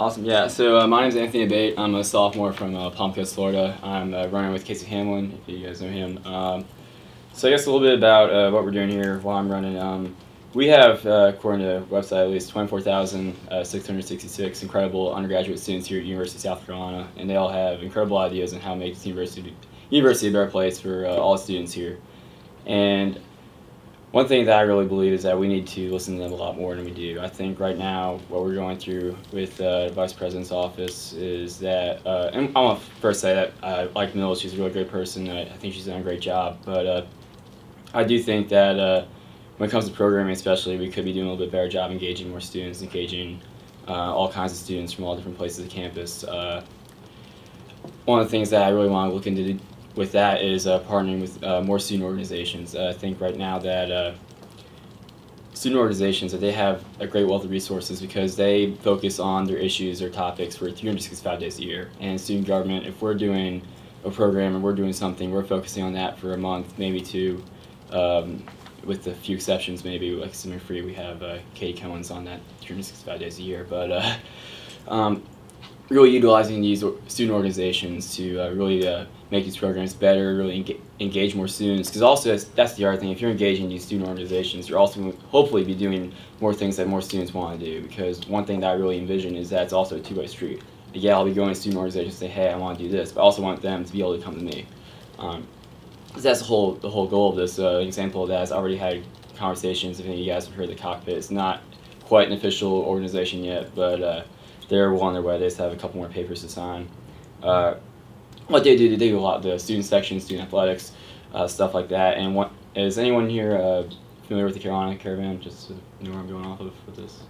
Awesome. Yeah. So my name is Anthony Abate. I'm a sophomore from Palm Coast, Florida. I'm running with Casey Hamlin, if you guys know him. So I guess a little bit about what we're doing here while I'm running. We have, according to the website, at least 24,666 incredible undergraduate students here at University of South Carolina, and they all have incredible ideas on how to make this university a better place for all students here. And one thing that I really believe is that we need to listen to them a lot more than we do. I think right now what we're going through with the Vice President's office is that, and I want to first say that I like Mills. She's a really great person. I think she's done a great job. But I do think that when it comes to programming especially, we could be doing a little bit better job engaging more students, engaging all kinds of students from all different places of campus. One of the things that I really want to look into with that is partnering with more student organizations. I think right now that student organizations, that they have a great wealth of resources because they focus on their issues or topics for 365 days a year. And student government, if we're doing a program and we're doing something, we're focusing on that for a month, maybe two, with a few exceptions, maybe like summer free, we have Katie Cohen's on that 365 days a year. But really utilizing these student organizations to really make these programs better, really engage more students. Because also that's the other thing. If you're engaging these student organizations, you're also hopefully be doing more things that more students want to do. Because one thing that I really envision is that it's also a two-way street. Yeah, I'll be going to student organizations and say, hey, I want to do this, but I also want them to be able to come to me. That's the whole goal of this. An example of that is I already had conversations. If any of you guys have heard of the Cockpit, it's not quite an official organization yet, but they're well on their way. They just have a couple more papers to sign. What they do a lot of the student section, student athletics, stuff like that. And is anyone here familiar with the Carolina Caravan? Just to know where I'm going off of with this.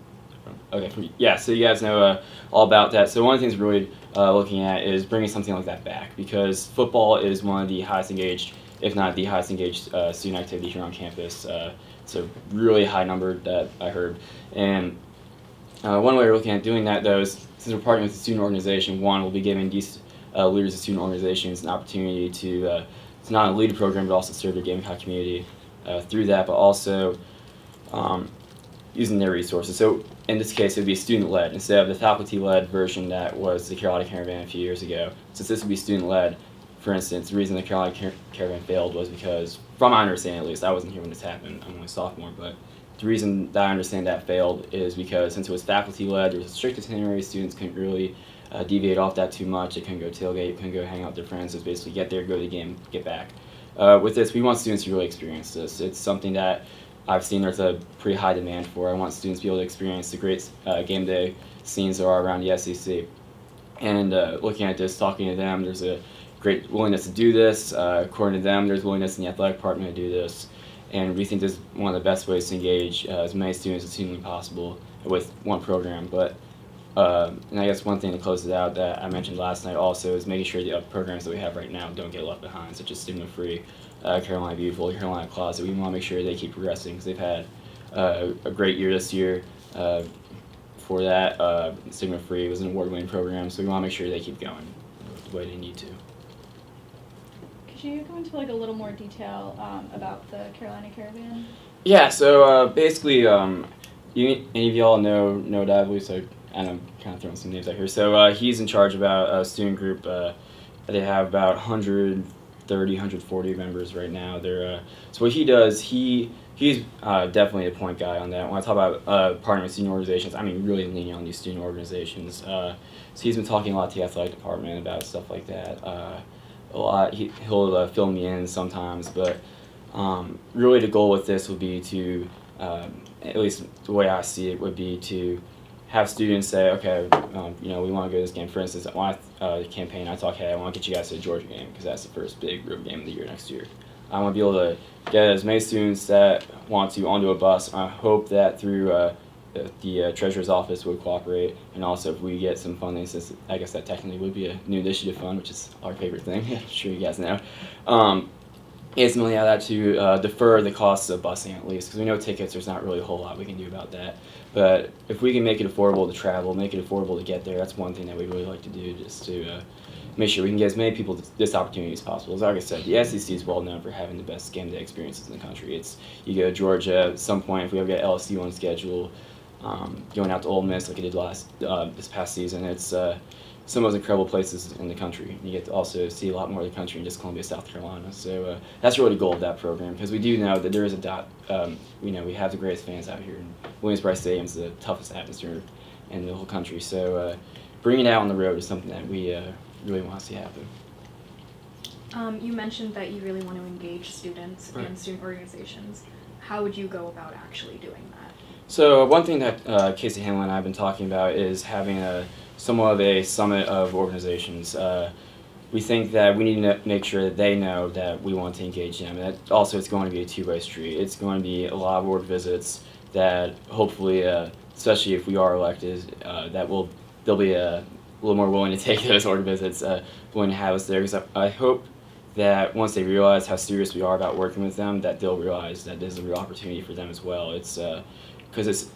Okay, yeah, so you guys know all about that. So one of the things we're really looking at is bringing something like that back, because football is one of the highest engaged, if not the highest engaged student activity here on campus. It's a really high number that I heard. And one way we're looking at doing that, though, is since we're partnering with the student organization, one, we'll be giving these leaders of student organizations an opportunity to not only lead a program, but also serve their Gamecock community through that, but also using their resources. So in this case, it would be student-led instead of the faculty-led version that was the Carolina Caravan a few years ago. Since this would be student-led, for instance, the reason the Carolina Caravan failed was because, from my understanding at least, I wasn't here when this happened, I'm only a sophomore, but the reason that I understand that failed is because since it was faculty-led, there was a strict itinerary, students couldn't really deviate off that too much. They couldn't go tailgate, couldn't go hang out with their friends. It was basically get there, go to the game, get back. With this, we want students to really experience this. It's something that I've seen there's a pretty high demand for. I want students to be able to experience the great game day scenes there are around the SEC. And looking at this, talking to them, there's a great willingness to do this. According to them, there's willingness in the athletic department to do this. And we think this is one of the best ways to engage as many students as humanly possible with one program. But and I guess one thing to close it out that I mentioned last night also is making sure the programs that we have right now don't get left behind, such as Stigma Free, Carolina Beautiful, Carolina Closet. We want to make sure they keep progressing because they've had a great year this year. For that, Stigma Free was an award-winning program, so we want to make sure they keep going the way they need to. Could you go into like a little more detail about the Carolina Caravan? Yeah, so basically, any of y'all know Dively, so I'm kind of throwing some names out here. So he's in charge about a student group. They have about 130, 140 members right now. So what he does, he's definitely a point guy on that. When I talk about partnering with student organizations, I mean really leaning on these student organizations. So he's been talking a lot to the athletic department about stuff like that. A lot. He'll fill me in sometimes, but really the goal with this would be to, at least the way I see it, would be to have students say, okay, we want to go to this game. For instance, at my campaign, I talk, hey, I want to get you guys to the Georgia game because that's the first big road game of the year next year. I want to be able to get as many students that want to onto a bus. I hope that through the treasurer's office would cooperate, and also if we get some funding, since I guess that technically would be a new initiative fund, which is our favorite thing. I'm sure you guys know. It's mainly out of that to defer the costs of busing at least, because we know tickets, there's not really a whole lot we can do about that. But if we can make it affordable to travel, make it affordable to get there, that's one thing that we'd really like to do, just to make sure we can get as many people this opportunity as possible. As like I said, the SEC is well known for having the best game day experiences in the country. You go to Georgia at some point, if we ever get LSU on schedule, going out to Ole Miss like I did this past season. It's some of those incredible places in the country. You get to also see a lot more of the country in just Columbia, South Carolina. So that's really the goal of that program, because we do know that there is we have the greatest fans out here. And Williams-Brice Stadium is the toughest atmosphere in the whole country. So bringing it out on the road is something that we really want to see happen. You mentioned that you really want to engage students Right. and student organizations. How would you go about actually doing that? So one thing that Casey Hanlon and I have been talking about is having somewhat of a summit of organizations. We think that we need to make sure that they know that we want to engage them. And that also, it's going to be a two-way street. It's going to be a lot of work visits that hopefully, especially if we are elected, they'll be a little more willing to take those org visits, willing to have us there. Because I hope that once they realize how serious we are about working with them, that they'll realize that this is a real opportunity for them as well. It's because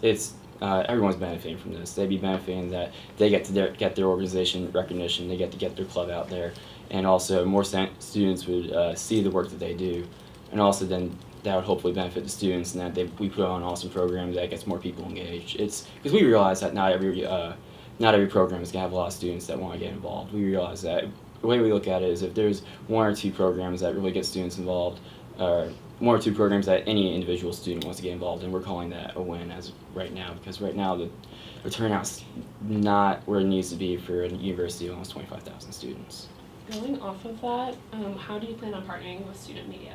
everyone's benefiting from this. They'd be benefiting that they get to get their organization recognition, they get to get their club out there, and also more students would see the work that they do, and also then that would hopefully benefit the students, and that we put on awesome programs that gets more people engaged. It's because we realize that not every program is gonna have a lot of students that want to get involved. We realize that. The way we look at it is if there's one or two programs that really get students involved, or one or two programs that any individual student wants to get involved in, we're calling that a win as right now, because right now the turnout's not where it needs to be for a university of almost 25,000 students. Going off of that, how do you plan on partnering with student media?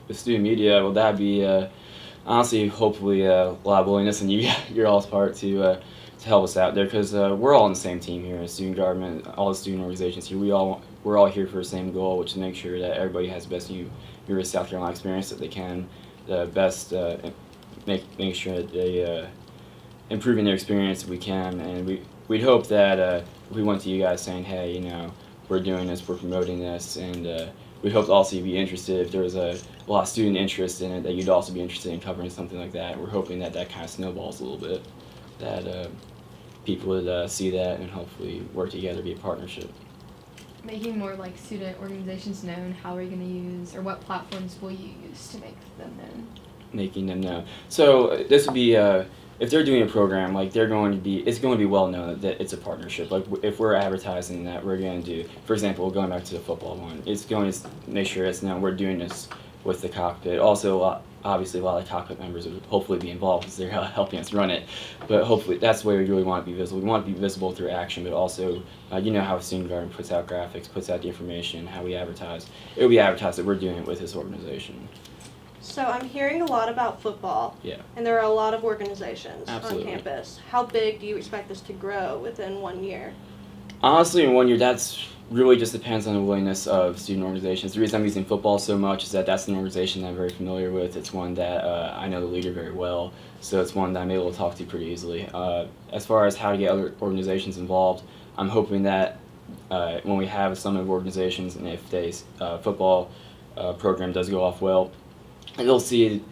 With student media, well, that'd be honestly, hopefully, a lot of willingness on your all's part to help us out there, because we're all on the same team here in student government, all the student organizations here. We're all here for the same goal, which is to make sure that everybody has the best University of South Carolina experience that they can, the best, make sure that they improving their experience if we can, and we'd hope that if we went to you guys saying, hey, we're doing this, we're promoting this, and we'd hope to also be interested if there was a lot of student interest in it, that you'd also be interested in covering something like that. We're hoping that kind of snowballs a little bit, that people would see that and hopefully work together, be a partnership. Making more like student organizations known, how are you going to use, or what platforms will you use to make them known? Making them know. So this would be, if they're doing a program, like it's going to be well known that it's a partnership. Like if we're advertising that we're going to do, for example, going back to the football one, it's going to make sure it's known we're doing this with the cockpit. Also, obviously a lot of the cockpit members would hopefully be involved because they're helping us run it. But hopefully that's the way we really want to be visible. We want to be visible through action, but also, how student government puts out graphics, puts out the information, how we advertise. It will be advertised that we're doing it with this organization. So I'm hearing a lot about football. Yeah. And there are a lot of organizations Absolutely. on campus. How big do you expect this to grow within 1 year? Honestly, in 1 year, that's really just depends on the willingness of student organizations. The reason I'm using football so much is that that's an organization that I'm very familiar with. It's one that I know the leader very well, so it's one that I'm able to talk to pretty easily. As far as how to get other organizations involved, I'm hoping that when we have a summit of organizations, and if the football program does go off well, they'll see,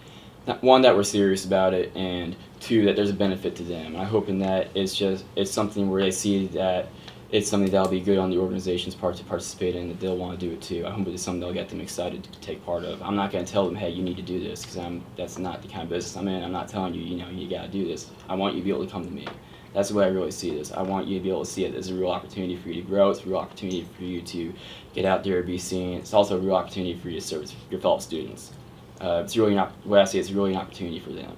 one, that we're serious about it, and two, that there's a benefit to them. And I'm hoping that it's something where they see that it's something that'll be good on the organization's part to participate in, that they'll want to do it too. I hope it's something that'll get them excited to take part of. I'm not going to tell them, hey, you need to do this, because that's not the kind of business I'm in. I'm not telling you, you got to do this. I want you to be able to come to me. That's the way I really see this. I want you to be able to see it as a real opportunity for you to grow. It's a real opportunity for you to get out there and be seen. It's also a real opportunity for you to serve your fellow students. It's really not, what I see, it's really an opportunity for them.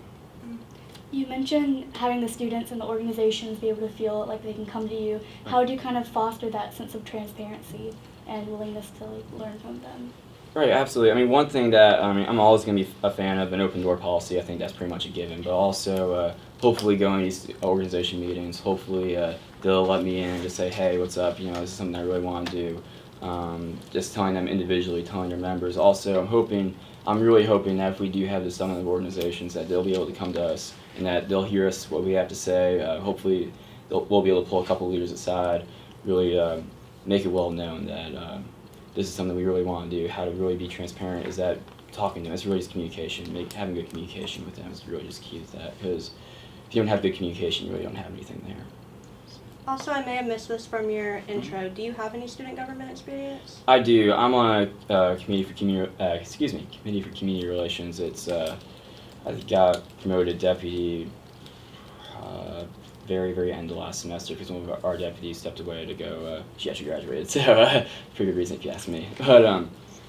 You mentioned having the students and the organizations be able to feel like they can come to you. How would you kind of foster that sense of transparency and willingness to learn from them? Right, absolutely. I mean, one thing that I'm always going to be a fan of, an open door policy. I think that's pretty much a given. But also, hopefully going to these organization meetings, hopefully they'll let me in and just say, hey, what's up? This is something I really want to do. Just telling them individually, telling their members. Also, I'm really hoping that if we do have this summit of organizations, that they'll be able to come to us and that they'll hear us, what we have to say. Hopefully, we'll be able to pull a couple leaders aside, really make it well known that this is something we really want to do. How to really be transparent is that talking to them. It's really just communication. Having good communication with them is really just key to that, because if you don't have good communication, you really don't have anything there. Also, I may have missed this from your intro. Do you have any student government experience? I do. I'm on a committee for community relations. It's I got promoted deputy very, very end of last semester because one of our deputies stepped away to go. She actually graduated, so pretty good reason if you ask me. But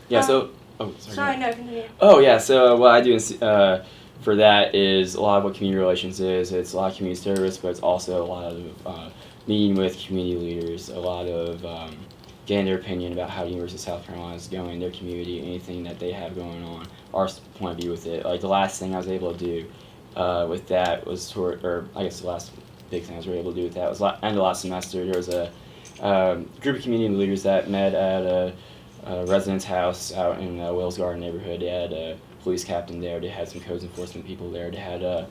yeah, so oh Sorry, no, continue. Oh yeah, so what I do for that is a lot of what community relations is. It's a lot of community service, but it's also a lot of meeting with community leaders, a lot of getting their opinion about how the University of South Carolina is going, their community, anything that they have going on, our point of view with it. Like the last thing I was able to do with that was or I guess the last big thing I was able to do with that was end of last semester. There was a group of community leaders that met at a residence house out in Wells Garden neighborhood. They had a police captain there. They had some codes enforcement people there. They had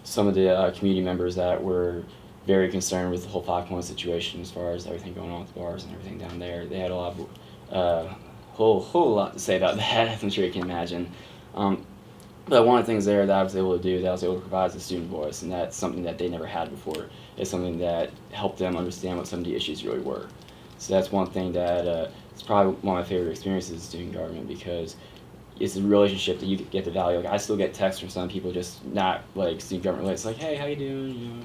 some of the community members that were very concerned with the whole 5 Point situation as far as everything going on with the bars and everything down there. They had a lot of whole lot to say about that, as I'm sure you can imagine. But one of the things there that I was able to do, that I was able to provide is a student voice, and that's something that they never had before. It's something that helped them understand what some of the issues really were. So that's one thing that it's probably one of my favorite experiences in student government because it's a relationship that you get the value. Like I still get texts from some people, just not like student government related. It's like, hey, how you doing? You know,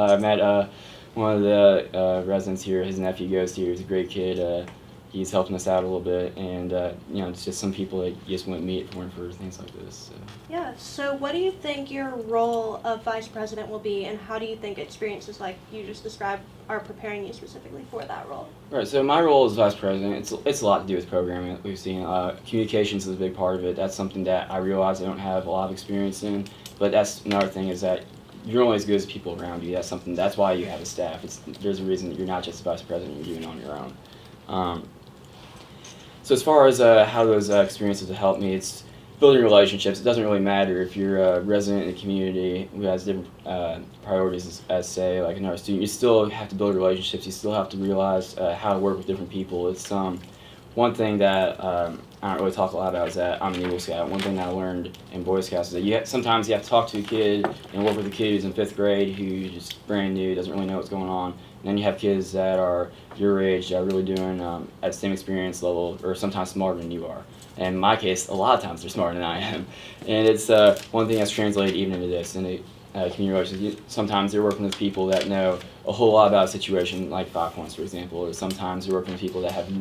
I met one of the residents here. His nephew goes here. He's a great kid. He's helping us out a little bit, and you know, it's just some people that you just wouldn't meet if it weren't for things like this. So. Yeah, so what do you think your role of vice president will be, and how do you think experiences like you just described are preparing you specifically for that role? Right, so my role as vice president, it's a lot to do with programming that we've seen. Communications is a big part of it. That's something that I realize I don't have a lot of experience in, but that's another thing is that you're only as good as people around you. That's why you have a staff. There's a reason that you're not just vice president, you're doing it on your own. So as far as how those experiences have helped me, it's building relationships. It doesn't really matter if you're a resident in the community who has different priorities as say like another student. You still have to build relationships. You still have to realize how to work with different people. It's one thing that I don't really talk a lot about is that I'm an Eagle Scout. One thing that I learned in Boy Scouts is that sometimes you have to talk to a kid and work with a kid who's in 5th grade who's just brand new, doesn't really know what's going on. And then you have kids that are your age that are really doing at the same experience level or sometimes smarter than you are. And in my case, a lot of times they're smarter than I am. And it's one thing that's translated even into this. In the community relations, sometimes they're working with people that know a whole lot about a situation, like 5 Points, for example. Or sometimes they're working with people that have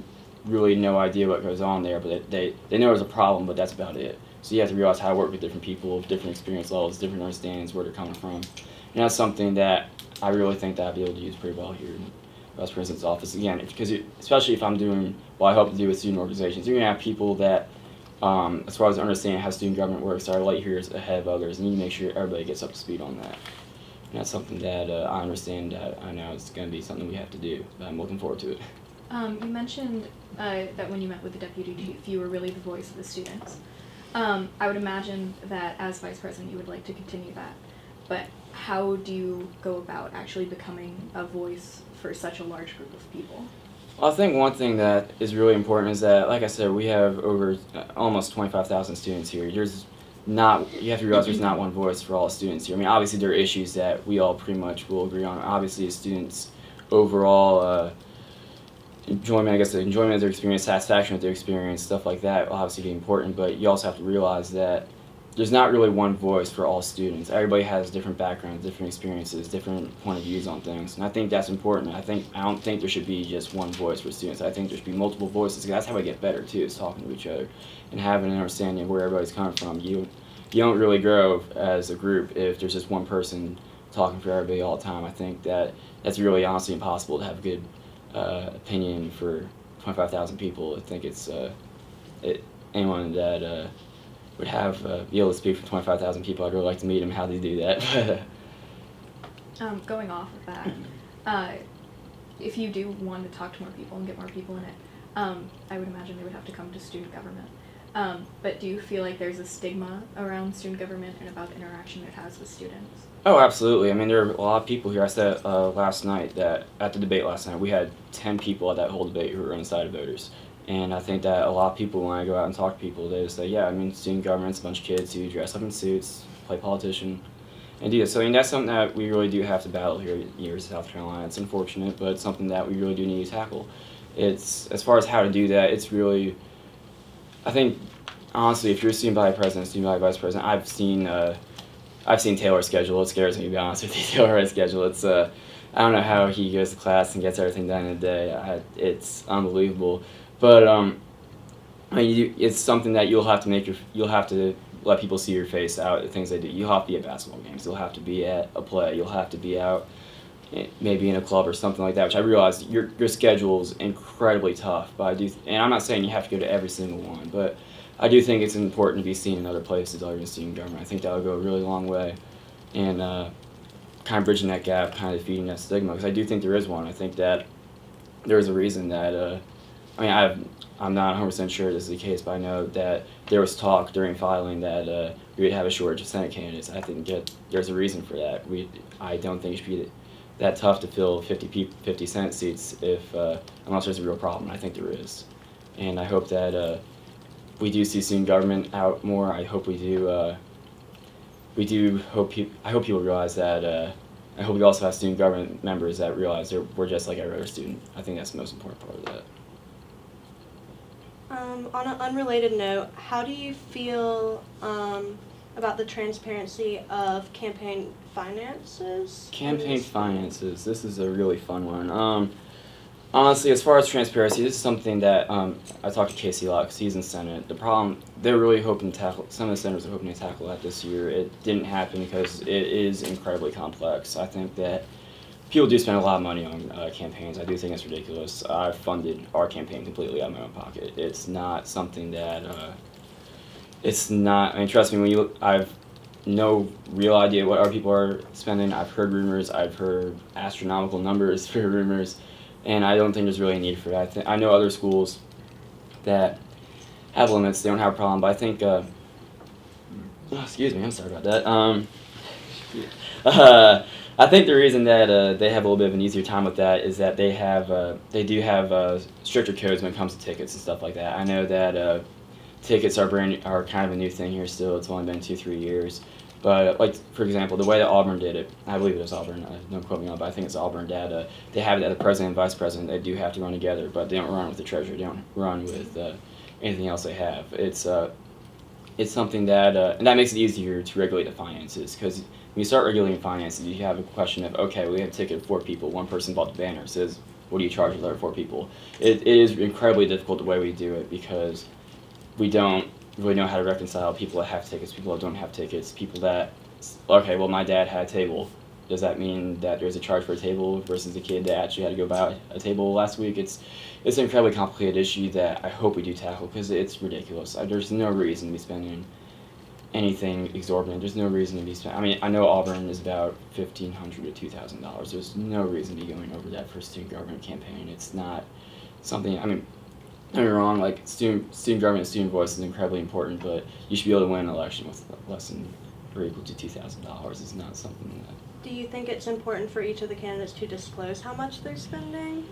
really no idea what goes on there, but they know there's a problem, but that's about it. So you have to realize how to work with different people, different experience levels, different understandings, where they're coming from. And that's something that I really think that I'll be able to use pretty well here in the Vice President's office. Again, because especially if I'm doing what I hope to do with student organizations, you're going to have people that, as far as understanding how student government works, are light years ahead of others, and you need to make sure everybody gets up to speed on that. And that's something that I understand that I know it's going to be something we have to do, but I'm looking forward to it. You mentioned that when you met with the deputy chief, you were really the voice of the students. I would imagine that as vice president, you would like to continue that. But how do you go about actually becoming a voice for such a large group of people? Well, I think one thing that is really important is that, like I said, we have over almost 25,000 students here. You have to realize there's not one voice for all students here. I mean, obviously there are issues that we all pretty much will agree on. Obviously, students' overall enjoyment of their experience, satisfaction with their experience, stuff like that will obviously be important, but you also have to realize that there's not really one voice for all students. Everybody has different backgrounds, different experiences, different point of views on things, and I think that's important. I don't think there should be just one voice for students. I think there should be multiple voices, because that's how we get better too, is talking to each other and having an understanding of where everybody's coming from. You don't really grow as a group if there's just one person talking for everybody all the time. I think that's really honestly impossible to have a good opinion for 25,000 people. I think it's anyone that would be able to speak for 25,000 people. I'd really like to meet them. How they do that. Going off of that, if you do want to talk to more people and get more people in it, I would imagine they would have to come to student government. But do you feel like there's a stigma around student government and about the interaction it has with students? Oh, absolutely. I mean, there are a lot of people here. I said last night that at the debate last night, we had 10 people at that whole debate who were undecided voters. And I think that a lot of people, when I go out and talk to people, they just say, yeah, I mean, student government's a bunch of kids who dress up in suits, play politician, and do this. So I mean, that's something that we really do have to battle here at the University of South Carolina. It's unfortunate, but it's something that we really do need to tackle. It's, as far as how to do that, it's really, I think, honestly, if you're a student body president, student body vice president, I've seen I've seen Taylor's schedule. It scares me, to be honest with you. Taylor's schedule. It's I don't know how he goes to class and gets everything done in a day. It's unbelievable. But I mean, it's something that you'll have to let people see your face out at things they do. You'll have to be at basketball games. You'll have to be at a play. You'll have to be out maybe in a club or something like that, which I realize your schedule's incredibly tough. But and I'm not saying you have to go to every single one, but I do think it's important to be seen in other places other than student government. I think that'll go a really long way in kind of bridging that gap, kind of defeating that stigma, because I do think there is one. I think that there's a reason that, I'm not 100% sure this is the case, but I know that there was talk during filing that we would have a shortage of Senate candidates. I think there's a reason for that. I don't think it should be that tough to fill 50 Senate seats unless there's a real problem. I think there is. And I hope that we do see student government out more. I hope we do. I hope people realize that. I hope we also have student government members that realize we're just like every other student. I think that's the most important part of that. On an unrelated note, how do you feel about the transparency of campaign finances? Campaign finances. This is a really fun one. Honestly, as far as transparency, this is something that I talked to Casey a lot because he's in Senate. The problem, they're really hoping to tackle, some of the senators are hoping to tackle that this year. It didn't happen because it is incredibly complex. I think that people do spend a lot of money on campaigns. I do think it's ridiculous. I've funded our campaign completely out of my own pocket. It's not something that, it's not, I mean, trust me, I've no real idea what our people are spending. I've heard rumors, I've heard astronomical numbers for rumors, and I don't think there's really a need for that. I know other schools that have limits, they don't have a problem, but I think, excuse me, I'm sorry about that. I think the reason that they have a little bit of an easier time with that is that they do have stricter codes when it comes to tickets and stuff like that. I know that tickets are kind of a new thing here still. It's only been 2-3 years. But like for example, the way that Auburn did it, I believe it was Auburn. Don't quote me on it, but I think it's Auburn. That they have it that the president and vice president, they do have to run together, but they don't run with the treasurer. They don't run with anything else they have. It's something that and that makes it easier to regulate the finances, because when you start regulating finances, you have a question of, okay, we have a ticket of 4 people. One person bought the banner. Says, what do you charge the other 4 people? It is incredibly difficult the way we do it, because we don't really know how to reconcile people that have tickets, people that don't have tickets, people that, okay, well, my dad had a table. Does that mean that there's a charge for a table versus a kid that actually had to go buy a table last week? It's an incredibly complicated issue that I hope we do tackle, because it's ridiculous. There's no reason to be spending anything exorbitant. There's no reason to be spending. I mean, I know Auburn is about $1,500 to $2,000. There's no reason to be going over that for a student government campaign. It's not something, I mean, don't get me wrong, like student government and student voice is incredibly important, but you should be able to win an election with less than or equal to $2,000. It's not something that... Do you think it's important for each of the candidates to disclose how much they're spending?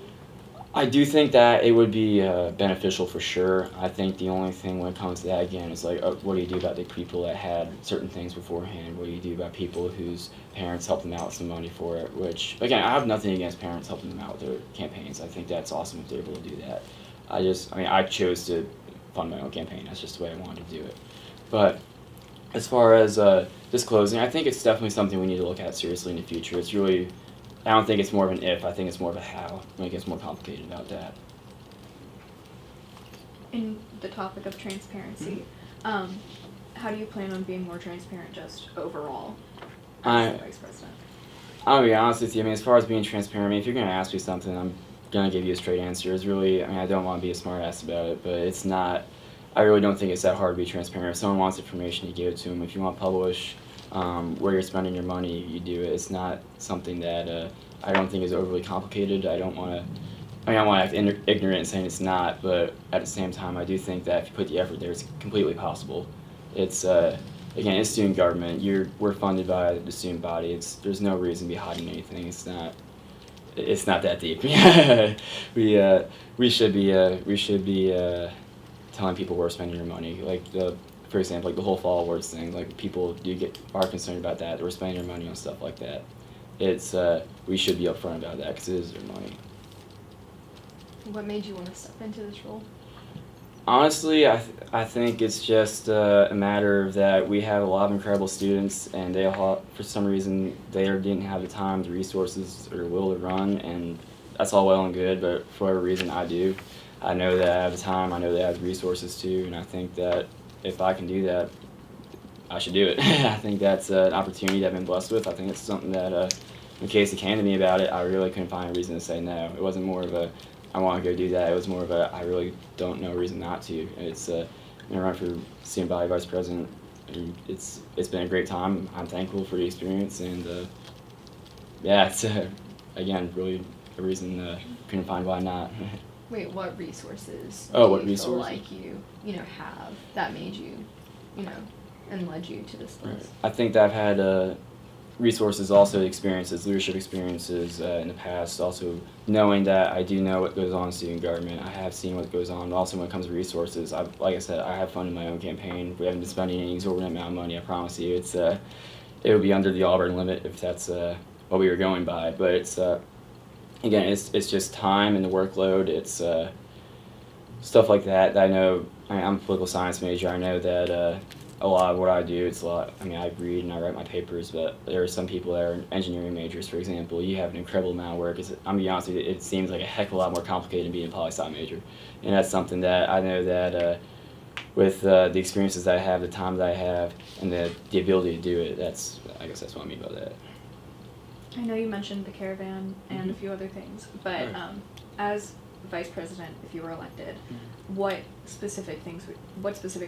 I do think that it would be beneficial for sure. I think the only thing when it comes to that, again, is like, what do you do about the people that had certain things beforehand? What do you do about people whose parents helped them out with some money for it? Which, again, I have nothing against parents helping them out with their campaigns. I think that's awesome if they're able to do that. I chose to fund my own campaign. That's just the way I wanted to do it. But as far as disclosing, I think it's definitely something we need to look at seriously in the future. It's really, I don't think it's more of an if, I think it's more of a how when it gets more complicated about that. In the topic of transparency, how do you plan on being more transparent just overall as the vice president? I'll be honest with you, I mean, as far as being transparent, I mean, if you're going to ask me something, I'm going to give you a straight answer. It's really, I mean, I don't want to be a smart ass about it, but it's not, I really don't think it's that hard to be transparent. If someone wants information, you give it to them. If you want to publish where you're spending your money, you do it. It's not something that I don't think is overly complicated. I don't want to act ignorant and saying it's not, but at the same time, I do think that if you put the effort there, it's completely possible. It's, again, it's student government. We're funded by the student body. There's no reason to be hiding anything. It's not that deep. we should be telling people where we're spending your money. Like for example, like the whole fall awards thing. Like people are concerned about that. We're spending their money on stuff like that. We should be upfront about that because it is their money. What made you want to step into this role? Honestly, I think it's just a matter of that we have a lot of incredible students, and they all, for some reason, they didn't have the time, the resources, or will to run, and that's all well and good, but for whatever reason, I do. I know that I have the time, I know that I have the resources too, and I think that if I can do that, I should do it. I think that's an opportunity that I've been blessed with. I think it's something that, in case it came to me about it, I really couldn't find a reason to say no. It wasn't more of a, I want to go do that. It was more of a, I really don't know a reason not to. And it's, run for student body vice president. And it's been a great time. I'm thankful for the experience, and yeah, it's again really a reason couldn't find why not. Wait, what resources? Oh, do what you feel resources? like you have that made you, and led you to this place? I think that I've had resources, also experiences, leadership experiences in the past. Also knowing that I do know what goes on in student government. I have seen what goes on. Also when it comes to resources, like I said, I have funded my own campaign. We haven't been spending any exorbitant amount of money. I promise you, it would be under the Auburn limit if that's what we were going by. But it's again, it's just time and the workload. It's stuff like that. I know. I'm a political science major. I know that a lot of what I do, it's a lot. I mean, I read and I write my papers, but there are some people that are engineering majors, for example. You have an incredible amount of work. I'm gonna be honest with you, it seems like a heck of a lot more complicated than being a poli-sci major, and that's something that I know that with the experiences that I have, the time that I have, and the ability to do it. I guess that's what I mean by that. I know you mentioned the caravan and a few other things, but Right. As vice president, if you were elected, what specific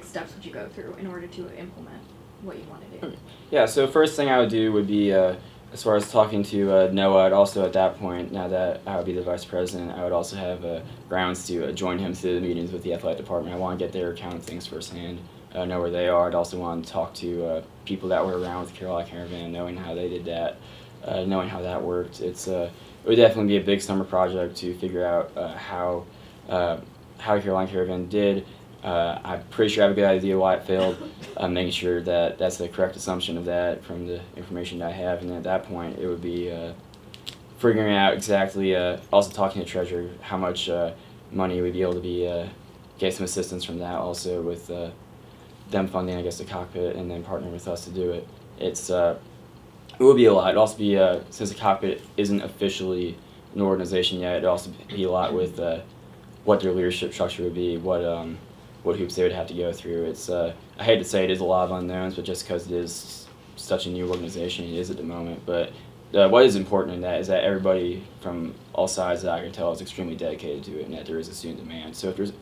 steps would you go through in order to implement what you want to do? Okay. Yeah, so first thing I would do would be, as far as talking to Noah, I'd also at that point, now that I would be the vice president, I would also have grounds to join him through the meetings with the athletic department. I want to get their account of things firsthand, know where they are. I'd also want to talk to people that were around with the Carolina Caravan, knowing how they did that, knowing how that worked. It would definitely be a big summer project to figure out how the Carolina Caravan did. I'm pretty sure I have a good idea why it failed. Making sure that that's the correct assumption of that from the information that I have, and at that point it would be figuring out exactly. Also talking to Treasurer how much money we'd be able to get some assistance from that. Also with them funding, I guess, the cockpit, and then partnering with us to do it. It would be a lot. It'd also be, since the cockpit isn't officially an organization yet, it'd also be a lot with what their leadership structure would be, what hoops they would have to go through. I hate to say it is a lot of unknowns, but just because it is such a new organization, it is at the moment. But what is important in that is that everybody from all sides that I can tell is extremely dedicated to it, and that there is a student demand. So if there's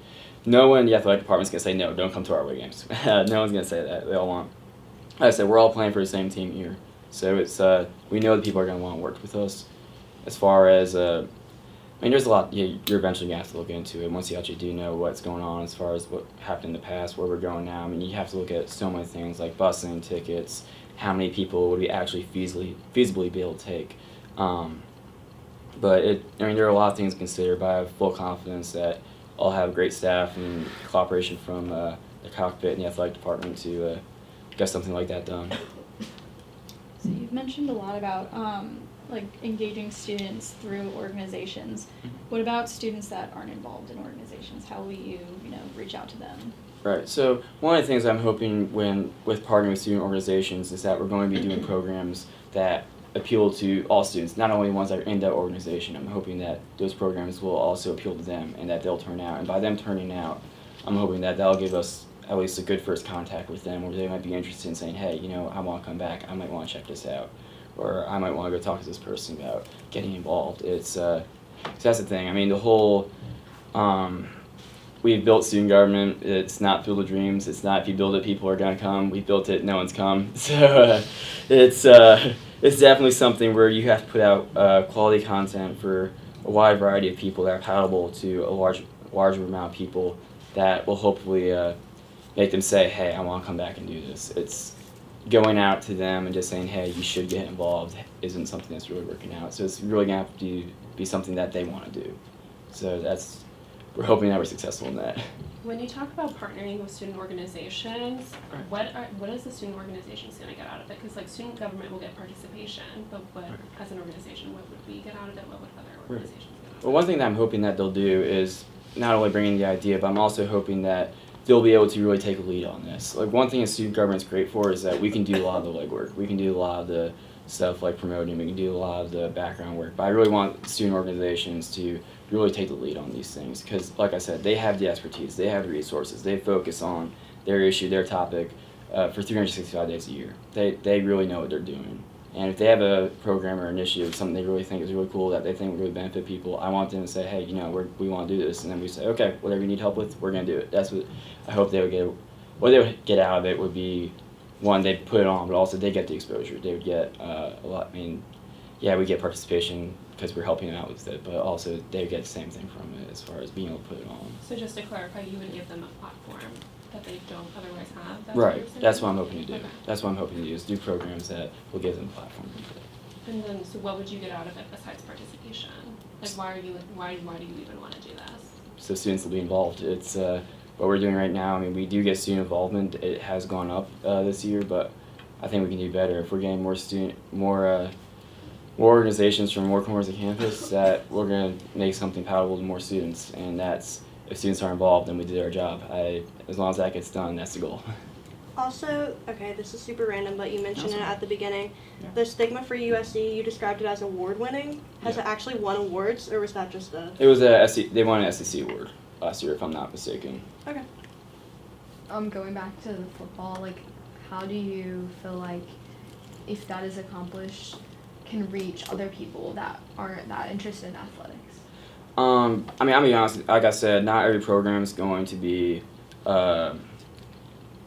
no one in the athletic department is going to say, no, don't come to our away games. No one's going to say that. They all want. Like I said, we're all playing for the same team here. So we know that people are going to want to work with us. As far as, there's a lot you're eventually going to have to look into it once you actually do know what's going on as far as what happened in the past, where we're going now. I mean, you have to look at so many things like busing, tickets, how many people would we actually feasibly be able to take. But there are a lot of things to consider, but I have full confidence that I'll have great staff and cooperation from the cockpit and the athletic department to get something like that done. So you've mentioned a lot about engaging students through organizations. What about students that aren't involved in organizations? How will you reach out to them? Right. So one of the things I'm hoping with partnering with student organizations is that we're going to be doing programs that appeal to all students, not only ones that are in that organization. I'm hoping that those programs will also appeal to them and that they'll turn out. And by them turning out, I'm hoping that that'll give us at least a good first contact with them, where they might be interested in saying, hey, I want to come back. I might want to check this out. Or I might want to go talk to this person about getting involved. So that's the thing. I mean, the whole, we've built student government. It's not Field of Dreams. It's not if you build it, people are going to come. We built it, no one's come. So it's definitely something where you have to put out quality content for a wide variety of people that are palatable to a larger amount of people that will hopefully make them say, hey, I want to come back and do this. It's going out to them and just saying, hey, you should get involved isn't something that's really working out. So it's really going to have to be something that they want to do. So we're hoping that we're successful in that. When you talk about partnering with student organizations, what is the student organizations going to get out of it? Because student government will get participation, but as an organization, what would we get out of it? What would other organizations get out of it? Well, one thing that I'm hoping that they'll do is not only bringing the idea, but I'm also hoping that they'll be able to really take a lead on this. Like, one thing a student government's great for is that we can do a lot of the legwork. We can do a lot of the stuff like promoting. We can do a lot of the background work. But I really want student organizations to really take the lead on these things because, like I said, they have the expertise. They have the resources. They focus on their issue, their topic for 365 days a year. They really know what they're doing. And if they have a program or initiative, something they really think is really cool that they think will really benefit people, I want them to say, hey, we want to do this. And then we say, okay, whatever you need help with, we're going to do it. That's what I hope they would get. What they would get out of it would be, one, they'd put it on, but also they get the exposure. They would get a lot. I mean, yeah, we get participation because we're helping them out with it, but also they get the same thing from it as far as being able to put it on. So just to clarify, you would give them a platform that they don't otherwise have? That's what Right. you're saying? That's what I'm hoping to do. Okay. That's what I'm hoping to do is do programs that will give them a platform. And then, so what would you get out of it besides participation? Like, why do you even want to do this? So students will be involved. It's what we're doing right now. I mean, we do get student involvement. It has gone up this year, but I think we can do better if we're getting more organizations from more corners of campus. That we're going to make something palatable to more students, and that's if students are involved, then we did our job. As long as that gets done, that's the goal. Also, okay, this is super random, but you mentioned That's it fine. at the beginning. Yeah. The stigma for USC, you described it as award-winning. Has Yeah. it actually won awards, or was that just a... It was they won an SEC award last year, if I'm not mistaken. Okay. Going back to the football, like, how do you feel like if that is accomplished, can reach other people that aren't that interested in athletics? I mean, I'm gonna be honest. Like I said, not every program is going to be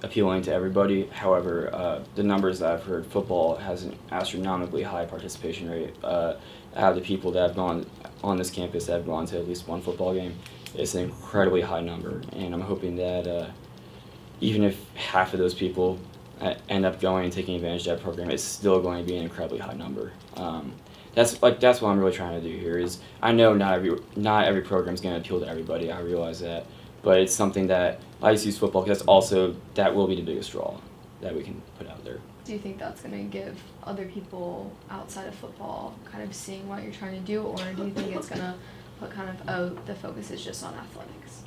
appealing to everybody. However, the numbers that I've heard, football has an astronomically high participation rate. Out of the people that have gone on this campus that have gone to at least one football game, it's an incredibly high number. And I'm hoping that even if half of those people end up going and taking advantage of that program, it's still going to be an incredibly high number. That's what I'm really trying to do here. Is I know not every program is going to appeal to everybody. I realize that, but it's something that I just use football because that will be the biggest draw that we can put out there. Do you think that's going to give other people outside of football kind of seeing what you're trying to do, or do you think it's going to put kind of, the focus is just on athletics?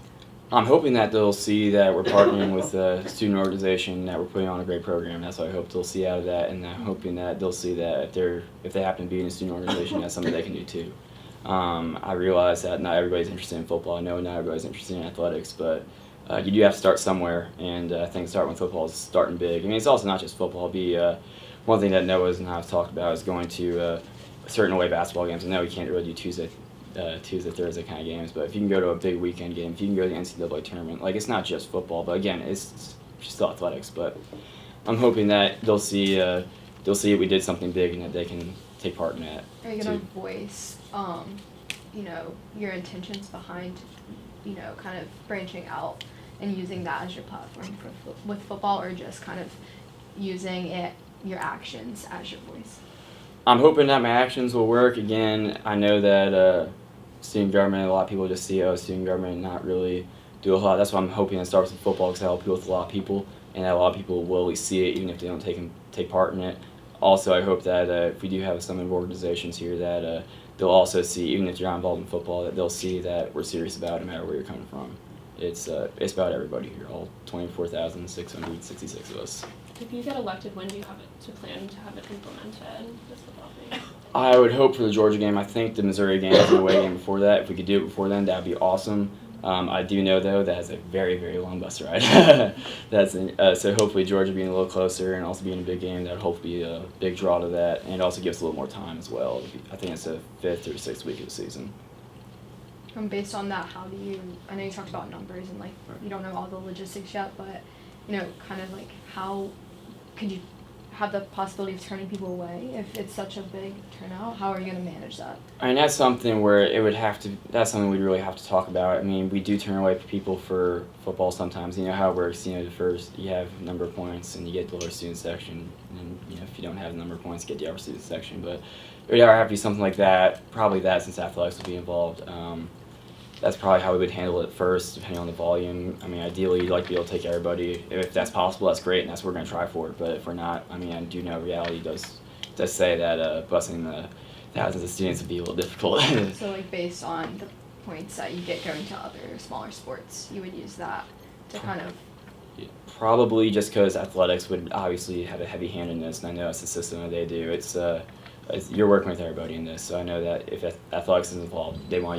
I'm hoping that they'll see that we're partnering with a student organization, that we're putting on a great program. That's what I hope they'll see out of that, and I'm hoping that they'll see that if they happen to be in a student organization, that's something they can do too. I realize that not everybody's interested in football. I know not everybody's interested in athletics, but you do have to start somewhere, and I think starting with football is starting big. I mean, it's also not just football. One thing that Noah's and I have talked about is going to certain away basketball games. I know we can't really do Tuesday, Thursday kind of games, but if you can go to a big weekend game, if you can go to the NCAA tournament, like, it's not just football, but again, it's still athletics. But I'm hoping that they'll see we did something big and that they can take part in that. Are you going too. to voice, your intentions behind, kind of branching out and using that as your platform with football, or just kind of using your actions as your voice? I'm hoping that my actions will work. Again, I know that student government, a lot of people just see student government and not really do a lot. That's why I'm hoping it starts with football, because I help with a lot of people, and that a lot of people will at least see it even if they don't take part in it. Also, I hope that if we do have some organizations here, that they'll also see, even if you're not involved in football, that they'll see that we're serious about it no matter where you're coming from. It's about everybody here, all 24,666 of us. If you get elected, when do you plan to have it implemented, this football thing? I would hope for the Georgia game. I think the Missouri game is an away game before that. If we could do it before then, that'd be awesome. I do know, though, that has a very, very long bus ride. So hopefully Georgia being a little closer and also being a big game, that would hopefully be a big draw to that. And it also gives us a little more time as well. I think it's the 5th or 6th week of the season. Based on that, I know you talked about numbers and, like, you don't know all the logistics yet, but, kind of, like, how could you have the possibility of turning people away if it's such a big turnout? How are you going to manage that? I mean, that's something where that's something we'd really have to talk about. I mean, we do turn away people for football sometimes. You know how it works. The first, you have a number of points and you get the lower student section. And, if you don't have a number of points, you get the upper student section. But it would have to be something like that. Probably that, since athletics would be involved. That's probably how we would handle it first, depending on the volume. I mean, ideally, you'd like to be able to take everybody. If that's possible, that's great, and that's what we're going to try for. But if we're not, I mean, I do know reality does say that busing the thousands of students would be a little difficult. So, like, based on points that you get going to other smaller sports, you would use that to kind of. Probably just because athletics would obviously have a heavy hand in this, and I know it's the system that they do. You're working with everybody in this, so I know that if athletics is involved, they want you